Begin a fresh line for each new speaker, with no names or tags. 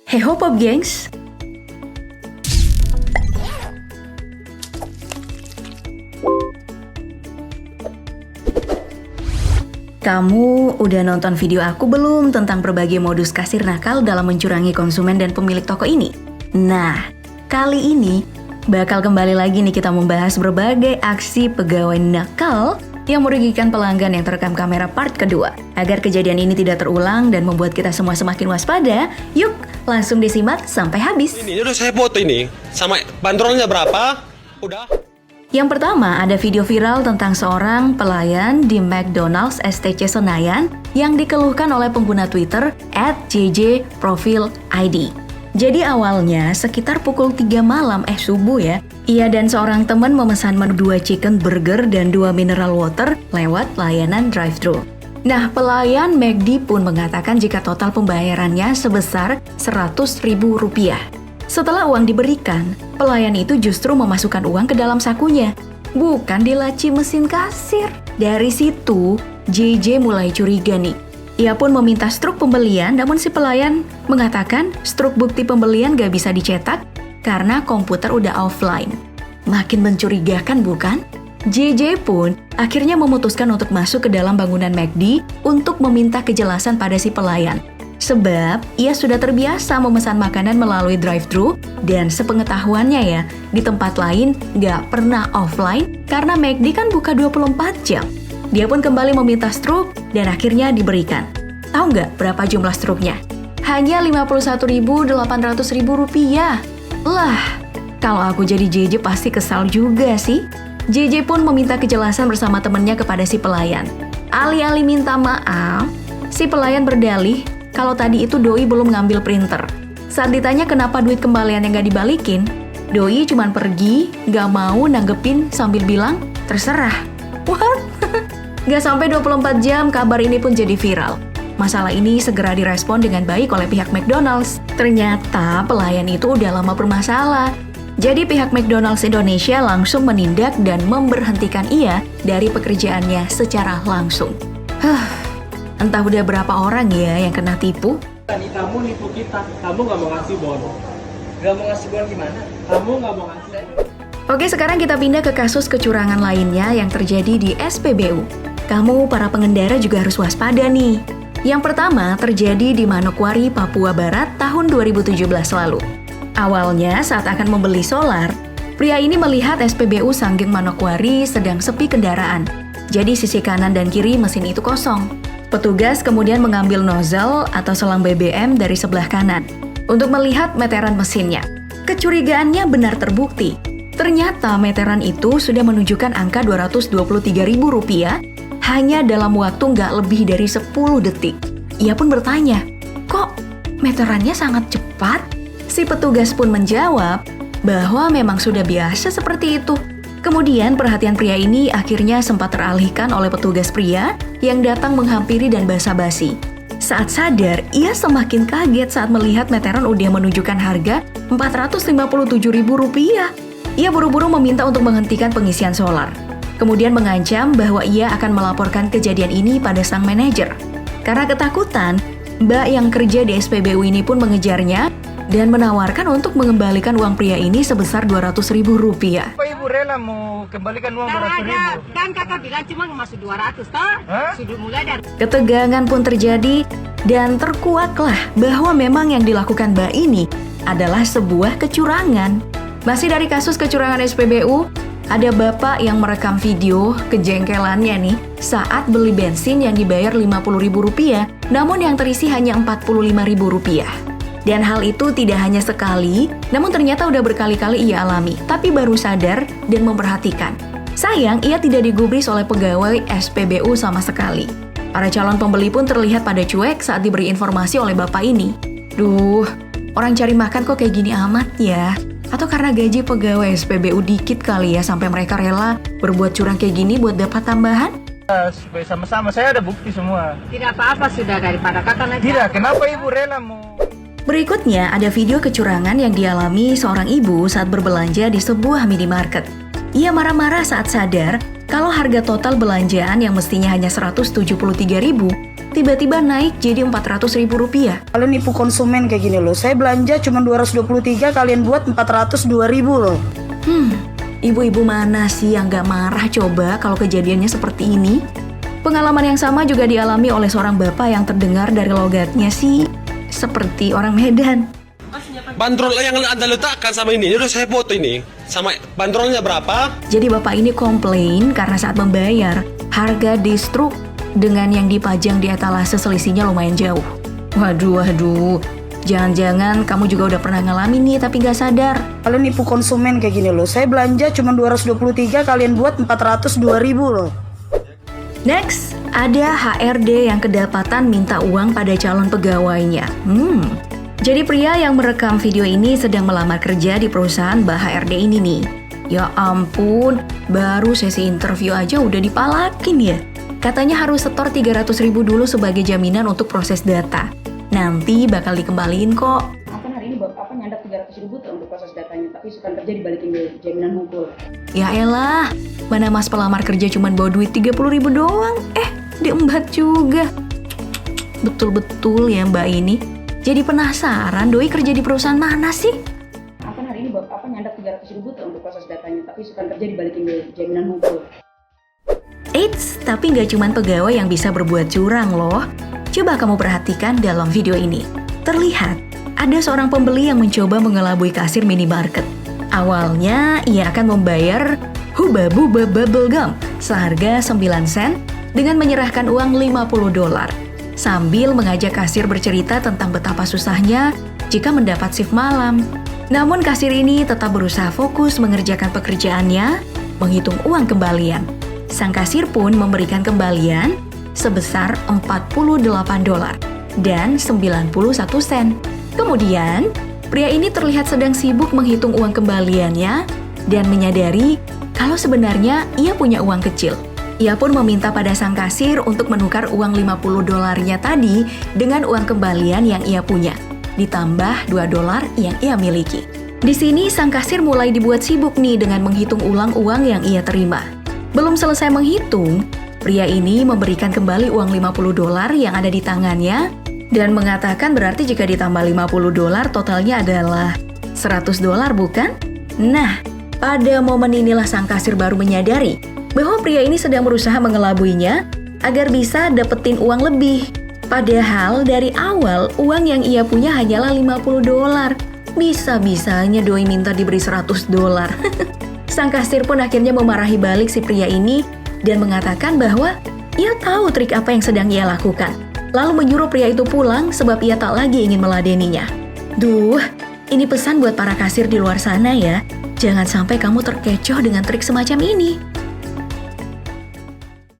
Hey ho Pop Gengs! Kamu udah nonton video aku belum tentang berbagai modus kasir nakal dalam mencurangi konsumen dan pemilik toko ini? Nah, kali ini bakal kembali lagi nih kita membahas berbagai aksi pegawai nakal yang merugikan pelanggan yang terekam kamera part kedua. Agar kejadian ini tidak terulang dan membuat kita semua semakin waspada, yuk langsung disimak sampai habis.
Ini udah saya foto ini, sama bandrolnya berapa? Udah.
Yang pertama, ada video viral tentang seorang pelayan di McDonald's STC Senayan yang dikeluhkan oleh pengguna Twitter @jjprofilid. Jadi awalnya sekitar pukul 3 malam subuh ya, ia dan seorang teman memesan menu 2 chicken burger dan 2 mineral water lewat layanan drive-thru. Nah, pelayan McD pun mengatakan jika total pembayarannya sebesar Rp100.000. Setelah uang diberikan, pelayan itu justru memasukkan uang ke dalam sakunya, bukan di laci mesin kasir. Dari situ, JJ mulai curiga nih. Ia pun meminta struk pembelian, namun si pelayan mengatakan struk bukti pembelian gak bisa dicetak karena komputer udah offline. Makin mencurigakan bukan? JJ pun akhirnya memutuskan untuk masuk ke dalam bangunan McD untuk meminta kejelasan pada si pelayan. Sebab ia sudah terbiasa memesan makanan melalui drive-thru dan sepengetahuannya ya, di tempat lain gak pernah offline karena McD kan buka 24 jam. Dia pun kembali meminta struk dan akhirnya diberikan. Tahu nggak berapa jumlah struknya? Hanya Rp51.800.000. Lah, kalau aku jadi JJ pasti kesal juga sih. JJ pun meminta kejelasan bersama temannya kepada si pelayan. Alih-alih minta maaf, si pelayan berdalih kalau tadi itu doi belum ngambil printer. Saat ditanya kenapa duit kembalian yang gak dibalikin, doi cuman pergi, gak mau nanggepin sambil bilang, terserah. What? Gak sampai 24 jam, kabar ini pun jadi viral. Masalah ini segera direspon dengan baik oleh pihak McDonald's. Ternyata pelayan itu udah lama bermasalah. Jadi pihak McDonald's Indonesia langsung menindak dan memberhentikan ia dari pekerjaannya secara langsung. Entah udah berapa orang ya yang kena tipu.
Kamu nipu kita, kamu nggak mau ngasih bon. Nggak mau ngasih bon gimana? Kamu nggak mau ngasih.
Oke, sekarang kita pindah ke kasus kecurangan lainnya yang terjadi di SPBU. Kamu para pengendara juga harus waspada nih. Yang pertama terjadi di Manokwari, Papua Barat tahun 2017 lalu. Awalnya saat akan membeli solar, pria ini melihat SPBU Sanggeng Manokwari sedang sepi kendaraan. Jadi sisi kanan dan kiri mesin itu kosong. Petugas kemudian mengambil nozzle atau selang BBM dari sebelah kanan untuk melihat meteran mesinnya. Kecurigaannya benar terbukti. Ternyata meteran itu sudah menunjukkan angka Rp223.000 hanya dalam waktu nggak lebih dari 10 detik. Ia pun bertanya, kok meterannya sangat cepat? Si petugas pun menjawab bahwa memang sudah biasa seperti itu. Kemudian perhatian pria ini akhirnya sempat teralihkan oleh petugas pria yang datang menghampiri dan basa-basi. Saat sadar, ia semakin kaget saat melihat meteran udah menunjukkan harga Rp457.000. Ia buru-buru meminta untuk menghentikan pengisian solar. Kemudian mengancam bahwa ia akan melaporkan kejadian ini pada sang manajer. Karena ketakutan, Mbak yang kerja di SPBU ini pun mengejarnya dan menawarkan untuk mengembalikan uang pria ini sebesar Rp200.000.
Apa ibu rela mau kembalikan uang Rp200.000?
Kan kakak bilang cuma masuk 200 toh? Sudah mulai dari
Ketegangan pun terjadi dan terkuaklah bahwa memang yang dilakukan Mbak ini adalah sebuah kecurangan. Masih dari kasus kecurangan SPBU, ada bapak yang merekam video kejengkelannya nih saat beli bensin yang dibayar Rp50.000, namun yang terisi hanya Rp45.000. Dan hal itu tidak hanya sekali, namun ternyata udah berkali-kali ia alami, tapi baru sadar dan memperhatikan. Sayang, ia tidak digubris oleh pegawai SPBU sama sekali. Para calon pembeli pun terlihat pada cuek saat diberi informasi oleh bapak ini. Duh, orang cari makan kok kayak gini amat ya? Atau karena gaji pegawai SPBU dikit kali ya sampai mereka rela berbuat curang kayak gini buat dapat tambahan?
Supaya sama-sama, saya ada bukti semua.
tidak apa-apa sudah daripada kakak nanti.
Tidak, kenapa ibu rela mau...
Berikutnya ada video kecurangan yang dialami seorang ibu saat berbelanja di sebuah minimarket. Ia marah-marah saat sadar kalau harga total belanjaan yang mestinya hanya Rp173.000 tiba-tiba naik jadi Rp400.000.
Kalian nipu konsumen kayak gini loh. Saya belanja cuma 223, kalian buat 402.000 loh.
Ibu-ibu mana sih yang gak marah coba kalau kejadiannya seperti ini? Pengalaman yang sama juga dialami oleh seorang bapak yang terdengar dari logatnya sih seperti orang Medan.
Bandrol yang Anda letakkan sama ini udah saya foto ini. Sama bandrolnya berapa?
Jadi bapak ini komplain karena saat membayar, harga distruk dengan yang dipajang di etalase selisihnya lumayan jauh. Waduh. Jangan-jangan kamu juga udah pernah ngalamin nih tapi gak sadar.
Kalian nipu konsumen kayak gini loh. Saya belanja cuma 223, kalian buat 402.000 loh.
Next, ada HRD yang kedapatan minta uang pada calon pegawainya. Jadi pria yang merekam video ini sedang melamar kerja di perusahaan Mbak HRD ini nih. Ya ampun, baru sesi interview aja udah dipalakin ya. Katanya harus setor 300.000 dulu sebagai jaminan untuk proses data. Nanti bakal dikembaliin kok.
Kan hari ini Bapak nyandap 300.000 tuh untuk proses datanya, tapi sukan kerja dibalikin jaminan hukum.
Ya elah, mana mas pelamar kerja cuman bawa duit 30.000 doang. Diembat juga. Betul-betul ya mbak ini. Jadi penasaran doi kerja di perusahaan mana sih?
Kan hari ini Bapak nyandap 300.000 tuh untuk proses datanya, tapi sukan kerja dibalikin jaminan hukum.
Eits, tapi nggak cuma pegawai yang bisa berbuat curang loh. Coba kamu perhatikan dalam video ini. Terlihat, ada seorang pembeli yang mencoba mengelabui kasir minimarket. Awalnya, ia akan membayar Hubba Bubba Bubble Gum seharga 9 sen dengan menyerahkan uang $50. Sambil mengajak kasir bercerita tentang betapa susahnya jika mendapat shift malam. Namun kasir ini tetap berusaha fokus mengerjakan pekerjaannya, menghitung uang kembalian. Sang kasir pun memberikan kembalian sebesar $48 dan 91 sen. Kemudian, pria ini terlihat sedang sibuk menghitung uang kembaliannya dan menyadari kalau sebenarnya ia punya uang kecil. Ia pun meminta pada sang kasir untuk menukar uang $50-nya tadi dengan uang kembalian yang ia punya, ditambah $2 yang ia miliki. Di sini sang kasir mulai dibuat sibuk nih dengan menghitung ulang uang yang ia terima. Belum selesai menghitung, pria ini memberikan kembali uang $50 yang ada di tangannya dan mengatakan berarti jika ditambah $50 totalnya adalah $100 bukan? Nah, pada momen inilah sang kasir baru menyadari bahwa pria ini sedang berusaha mengelabuinya agar bisa dapetin uang lebih. Padahal dari awal uang yang ia punya hanyalah $50. Bisa-bisanya doi minta diberi $100. Sang kasir pun akhirnya memarahi balik si pria ini dan mengatakan bahwa ia tahu trik apa yang sedang ia lakukan. Lalu menyuruh pria itu pulang sebab ia tak lagi ingin meladeninya. Duh, ini pesan buat para kasir di luar sana ya. Jangan sampai kamu terkecoh dengan trik semacam ini.